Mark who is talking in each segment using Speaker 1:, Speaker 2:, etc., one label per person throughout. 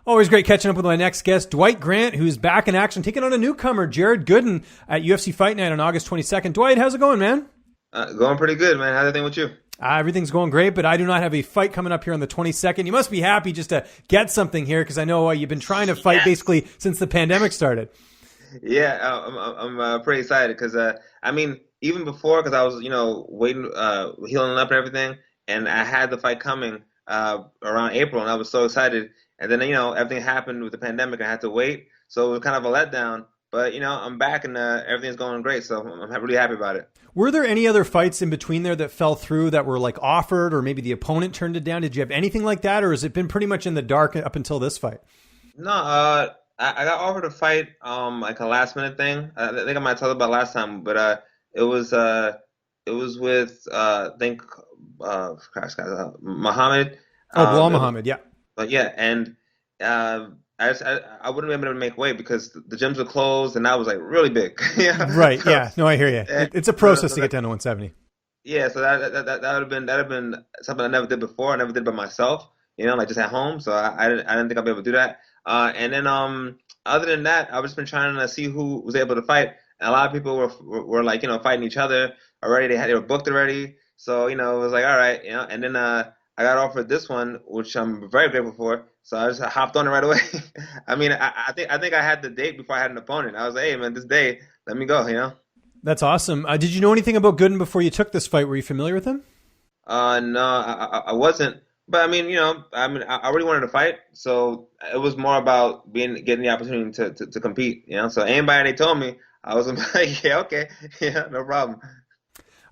Speaker 1: Always great catching up with my next guest, Dwight Grant, who's back in action, taking on a newcomer, Jared Gooden, at UFC Fight Night on August 22nd. Dwight, how's it going, man?
Speaker 2: Going pretty good, man. How's everything with you?
Speaker 1: Everything's going great, but I do not have a fight coming up here on the 22nd. You must be happy just to get something here, because I know you've been trying to fight basically since the pandemic started.
Speaker 2: Yeah, I'm pretty excited because, even before, because I was, waiting, healing up and everything, and I had the fight coming around April, and I was so excited. And then, everything happened with the pandemic, and I had to wait. So it was kind of a letdown. But, I'm back, and everything's going great, so I'm really happy about it.
Speaker 1: Were there any other fights in between there that fell through that were, like, offered, or maybe the opponent turned it down? Did you have anything like that, or has it been pretty much in the dark up until this fight?
Speaker 2: No, I got offered a fight, like a last-minute thing. I think I might tell you about last time, but it was with, Muhammad.
Speaker 1: Bilal Muhammad, yeah.
Speaker 2: But yeah, and I wouldn't be able to make weight because the gyms were closed, and I was like really big. Yeah.
Speaker 1: Right. So, yeah. No, I hear you. It's a process to get down to 170.
Speaker 2: Yeah. So that would have been something I never did before. I never did by myself. Like just at home. So I didn't think I'd be able to do that. And then other than that, I've just been trying to see who was able to fight. And a lot of people were like fighting each other already. They were booked already. So it was like all right. And then I got offered this one, which I'm very grateful for. So I just hopped on it right away. I think I had the date before I had an opponent. I was like, hey man, this day, let me go.
Speaker 1: That's awesome. Did you know anything about Gooden before you took this fight? Were you familiar with him?
Speaker 2: No, I wasn't. But I really wanted to fight, so it was more about getting the opportunity to compete. So anybody they told me, I was like, yeah, okay, yeah, no problem.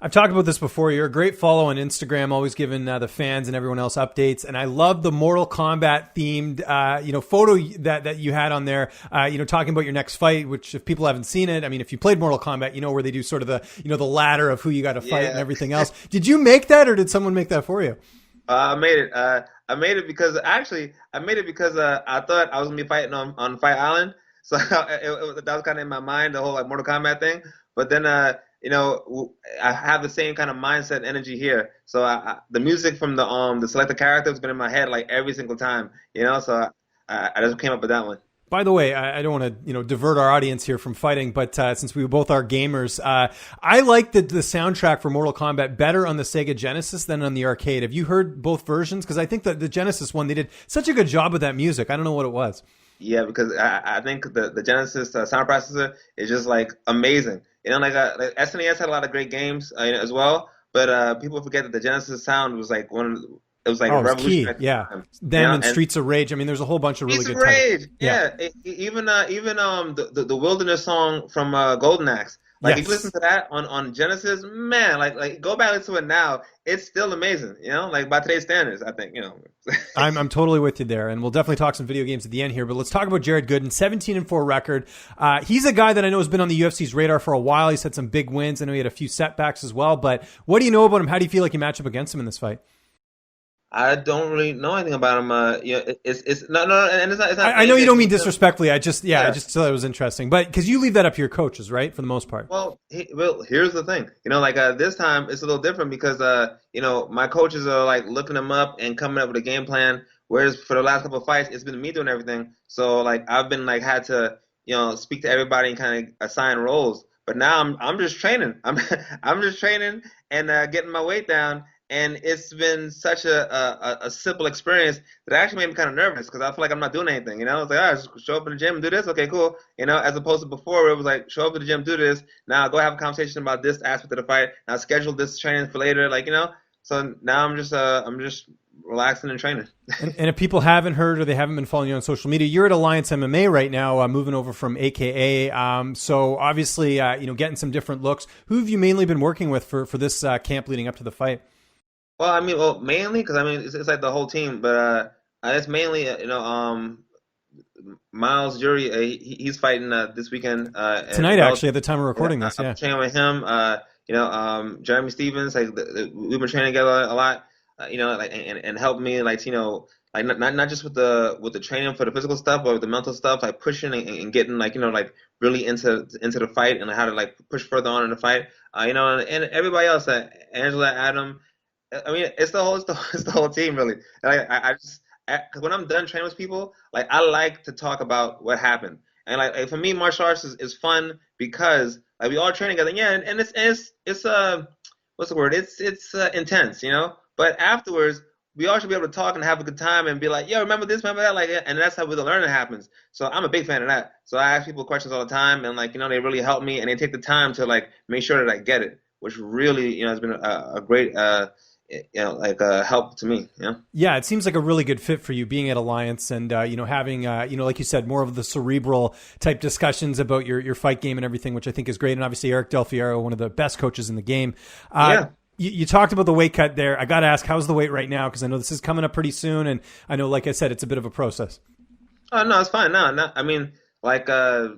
Speaker 1: I've talked about this before. You're a great follow on Instagram, always giving the fans and everyone else updates. And I love the Mortal Kombat themed, photo that you had on there, talking about your next fight, which if people haven't seen it, if you played Mortal Kombat, where they do sort of the ladder of who you got to fight and everything else. Did you make that or did someone make that for you?
Speaker 2: I made it. I made it because I thought I was going to be fighting on Fight Island. So that was kind of in my mind, the whole Mortal Kombat thing. But then, I have the same kind of mindset and energy here. So the music from the selected character has been in my head like every single time, so I just came up with that one.
Speaker 1: By the way, I don't want to, divert our audience here from fighting, but since we both are gamers, I like the soundtrack for Mortal Kombat better on the Sega Genesis than on the arcade. Have you heard both versions? Because I think that the Genesis one, they did such a good job with that music. I don't know what it was.
Speaker 2: Yeah, because I think the Genesis sound processor is just like amazing. Like SNES had a lot of great games as well, but people forget that the Genesis sound was like it was like a revolution.
Speaker 1: Yeah. Them and Streets of Rage. There's a whole bunch of really good
Speaker 2: Rage. Yeah. Even the Wilderness song from Golden Axe. Like if you listen to that on Genesis, man, like go back to it now. It's still amazing, like by today's standards, I think,
Speaker 1: I'm totally with you there, and we'll definitely talk some video games at the end here. But let's talk about Jared Gooden, 17-4 record. He's a guy that I know has been on the UFC's radar for a while. He's had some big wins. I know he had a few setbacks as well. But what do you know about him? How do you feel like you match up against him in this fight?
Speaker 2: I don't really know anything about him. It's not, and it's not.
Speaker 1: I know you don't mean disrespectfully. I just thought it was interesting, but because you leave that up to your coaches, right, for the most part.
Speaker 2: Well, here's the thing. This time it's a little different because my coaches are like looking him up and coming up with a game plan. Whereas for the last couple of fights, it's been me doing everything. So I've been had to speak to everybody and kind of assign roles. But now I'm just training. I'm just training and getting my weight down. And it's been such a simple experience that actually made me kind of nervous because I feel like I'm not doing anything. It's like, just show up in the gym and do this. Okay, cool. As opposed to before where it was like, show up in the gym, do this. Now go have a conversation about this aspect of the fight. Now schedule this training for later. So now I'm just relaxing and training.
Speaker 1: And if people haven't heard or they haven't been following you on social media, you're at Alliance MMA right now, moving over from AKA. So obviously, getting some different looks. Who have you mainly been working with for this camp leading up to the fight?
Speaker 2: Well, mainly because it's like the whole team, but it's mainly Miles Jury. He's fighting this weekend
Speaker 1: tonight. Actually, at the time we're recording this,
Speaker 2: I'm training with him. Jeremy Stevens. We've been training together a lot. And helping me, not just with the training for the physical stuff, but with the mental stuff, like pushing and getting really into the fight and how to push further on in the fight. And everybody else, Angela, Adam. It's the whole team really. I because when I'm done training with people, like I like to talk about what happened. And like for me, martial arts is fun because like we all train together. Yeah, and it's what's the word? It's intense, you know. But afterwards, we all should be able to talk and have a good time and be like, yo, remember this, remember that, like, and that's how the learning happens. So I'm a big fan of that. So I ask people questions all the time, and like, you know, they really help me, and they take the time to like make sure that I get it, which really, you know, has been a great, you know, like help to me. You know?
Speaker 1: Yeah, it seems like a really good fit for you being at Alliance and, you know, having, you know, like you said, more of the cerebral type discussions about your fight game and everything, which I think is great. And obviously Eric Del Fiero, one of the best coaches in the game.
Speaker 2: Yeah.
Speaker 1: You talked about the weight cut there. I got to ask, how's the weight right now? Because I know this is coming up pretty soon. And I know, like I said, it's a bit of a process.
Speaker 2: Oh, no, it's fine. No, I mean, like, I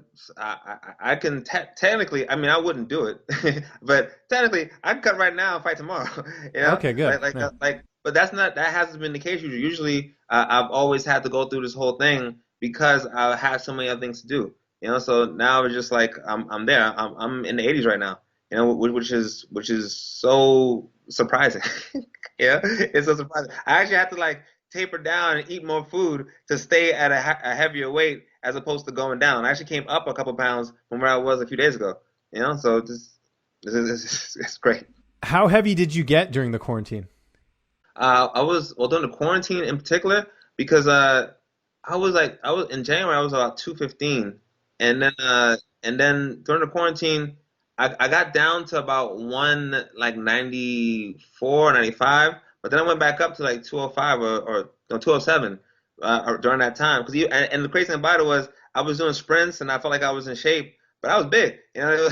Speaker 2: can technically, I mean, I wouldn't do it, but technically, I can cut right now and fight tomorrow. You know?
Speaker 1: Okay, good.
Speaker 2: But that hasn't been the case usually. Usually, I've always had to go through this whole thing because I have so many other things to do. You know, so now it's just like I'm there. I'm in the 80s right now. You know, which is so surprising. Yeah, it's so surprising. I actually have to like taper down and eat more food to stay at a heavier weight as opposed to going down. I actually came up a couple pounds from where I was a few days ago. You know, so it's great.
Speaker 1: How heavy did you get during the quarantine?
Speaker 2: I was during the quarantine in particular because I was in January I was about 215, and then during the quarantine I got down to about 94, 95, but then I went back up to like 205 or 207 during that time. And the crazy thing about it was I was doing sprints and I felt like I was in shape, but I was big. You know,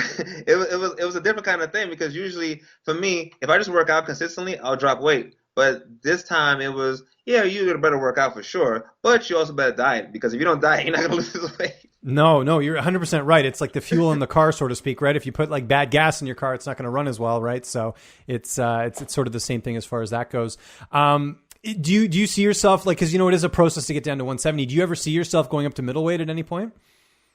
Speaker 2: it was a different kind of thing because usually for me, if I just work out consistently, I'll drop weight. But this time it was, yeah, you better work out for sure, but you also better diet because if you don't diet, you're not going to lose weight.
Speaker 1: No, you're 100% right. It's like the fuel in the car, so to speak, right? If you put like bad gas in your car, it's not going to run as well, right? So it's sort of the same thing as far as that goes. Do you see yourself like, because you know it is a process to get down to 170. Do you ever see yourself going up to middleweight at any point?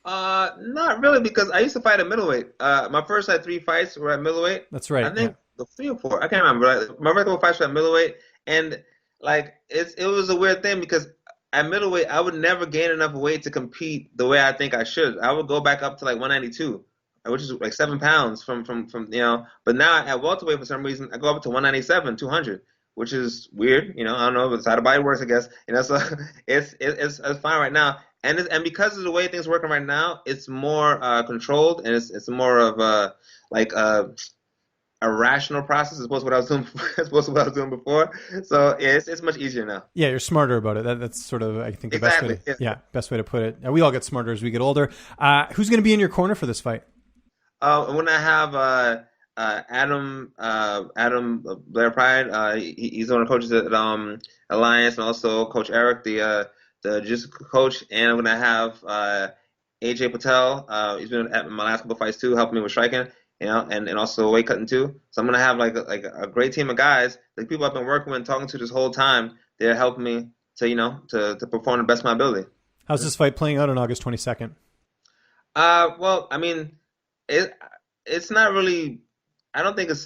Speaker 2: Not really, because I used to fight at middleweight. My first like 3 fights were at middleweight.
Speaker 1: That's right.
Speaker 2: I think the 3 or 4, I can't remember. Like, my regular fights were at middleweight, and like it was a weird thing because at middleweight I would never gain enough weight to compete the way I think I should. I would go back up to like 192, which is like 7 pounds from you know. But now at welterweight for some reason I go up to 197, 200, which is weird. You know, I don't know, but it's how the body works, I guess. You know, so it's fine right now. And because of the way things are working right now, it's more controlled and it's more of a rational process as opposed to what I was doing before. So yeah, it's much easier now.
Speaker 1: Yeah, you're smarter about it. That's sort of, I think, the
Speaker 2: exactly.
Speaker 1: best way to put it. We all get smarter as we get older. Who's going to be in your corner for this fight?
Speaker 2: When I have Adam Blair Pride, he's one of the coaches at Alliance, and also Coach Eric, the jiu-jitsu coach, and I'm gonna have AJ Patel. He's been at my last couple fights too, helping me with striking. You know, and also weight cutting too. So I'm gonna have like a great team of guys, like people I've been working with and talking to this whole time. They're helping me to perform the best of my ability.
Speaker 1: How's this fight playing out on August 22nd?
Speaker 2: Well, I mean, it's not really. I don't think it's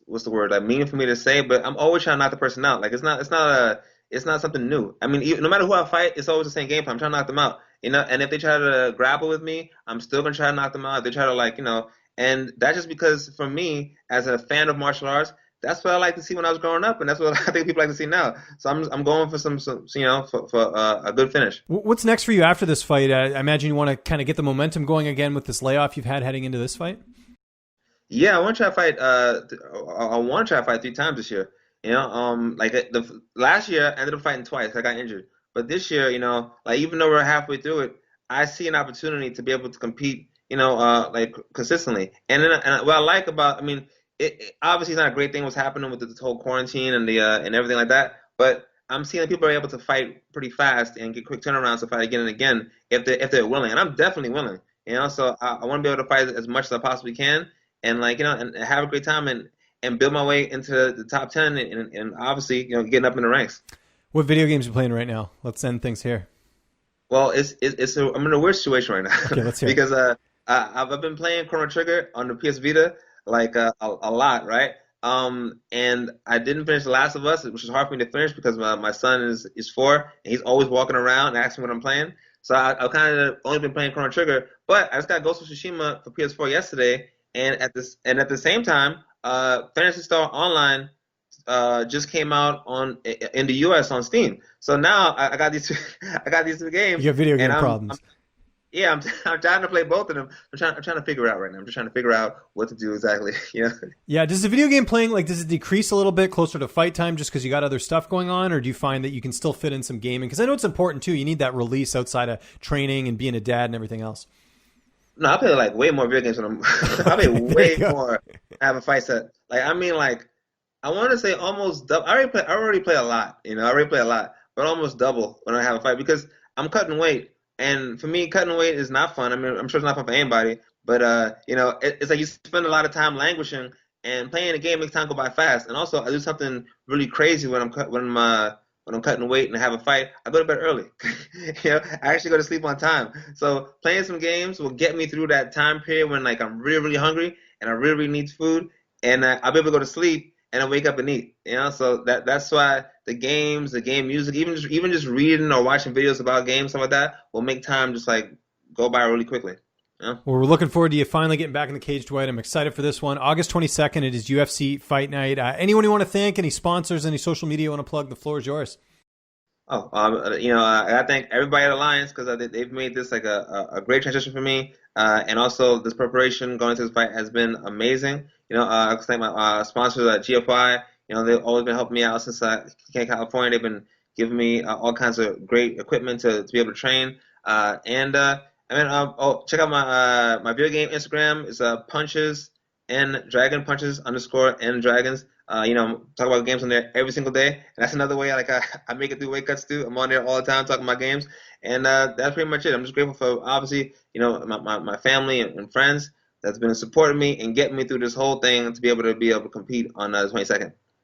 Speaker 2: what's the word? Like mean for me to say, but I'm always trying to knock the person out. Like it's not something new. I mean, no matter who I fight, it's always the same game plan. I'm trying to knock them out. You know, and if they try to grapple with me, I'm still gonna try to knock them out. If they try to and that's just because for me, as a fan of martial arts, that's what I like to see when I was growing up, and that's what I think people like to see now. So I'm going for some for a good finish.
Speaker 1: What's next for you after this fight? I imagine you want to kind of get the momentum going again with this layoff you've had heading into this fight.
Speaker 2: Yeah, I want to try to fight. I want to try to fight 3 times this year. You know, like the last year I ended up fighting twice. I got injured, but this year, you know, like even though we're halfway through it, I see an opportunity to be able to compete. You know, like consistently. And what I like about, I mean, it obviously it's not a great thing what's happening with this whole quarantine and and everything like that. But I'm seeing that people are able to fight pretty fast and get quick turnarounds to fight again and again if they're willing. And I'm definitely willing. You know, so I want to be able to fight as much as I possibly can, and like and have a great time and build my way into the top 10 and obviously getting up in the ranks.
Speaker 1: What video games are you playing right now? Let's end things here.
Speaker 2: Well, I'm in a weird situation right now.
Speaker 1: Okay, let's hear
Speaker 2: because I've been playing Chrono Trigger on the PS Vita like a lot, right? And I didn't finish The Last of Us, which is hard for me to finish because my son is 4 and he's always walking around and asking what I'm playing. So I've kind of only been playing Chrono Trigger, but I just got Ghost of Tsushima for PS4 yesterday, and at the same time, Phantasy Star Online just came out in the US on Steam. So now I got these I got these 2 games.
Speaker 1: You have video game
Speaker 2: and
Speaker 1: problems.
Speaker 2: I'm trying to play both of them. I'm trying to figure it out right now. I'm just trying to figure out what to do exactly.
Speaker 1: Yeah. Does the video game playing, like, does it decrease a little bit closer to fight time just because you got other stuff going on, or do you find that you can still fit in some gaming? Because I know it's important too. You need that release outside of training and being a dad and everything else.
Speaker 2: No, I play like way more video games than I play way more. I have a fight set. Like I mean, like I want to say almost double. I already play a lot. I already play a lot, but almost double when I have a fight because I'm cutting weight. And for me, cutting weight is not fun. I mean, I'm sure it's not fun for anybody, but it's like you spend a lot of time languishing, and playing a game makes time go by fast. And also, I do something really crazy when I'm cutting weight and I have a fight. I go to bed early. I actually go to sleep on time. So playing some games will get me through that time period when like I'm really, really hungry and I really, really need food, and I'll be able to go to sleep and I wake up and eat. So that's why the game music, even just reading or watching videos about games, stuff like that, will make time just like go by really quickly.
Speaker 1: Well, we're looking forward to you finally getting back in the cage, Dwight. I'm excited for this one. August 22nd, it is UFC Fight Night. Anyone you want to thank? Any sponsors? Any social media you want to plug? The floor is yours.
Speaker 2: I thank everybody at Alliance because they've made this like a great transition for me, and also this preparation going into this fight has been amazing. I thank my sponsors at GFI. They've always been helping me out since I came to California. They've been giving me all kinds of great equipment to be able to train. Check out my video game Instagram. It's punches and dragon punches _ dragons. Talk about games on there every single day. And that's another way I make it through weight cuts too. I'm on there all the time talking about games. And that's pretty much it. I'm just grateful for obviously, my family and friends that's been supporting me and getting me through this whole thing to be able to compete on the 22nd.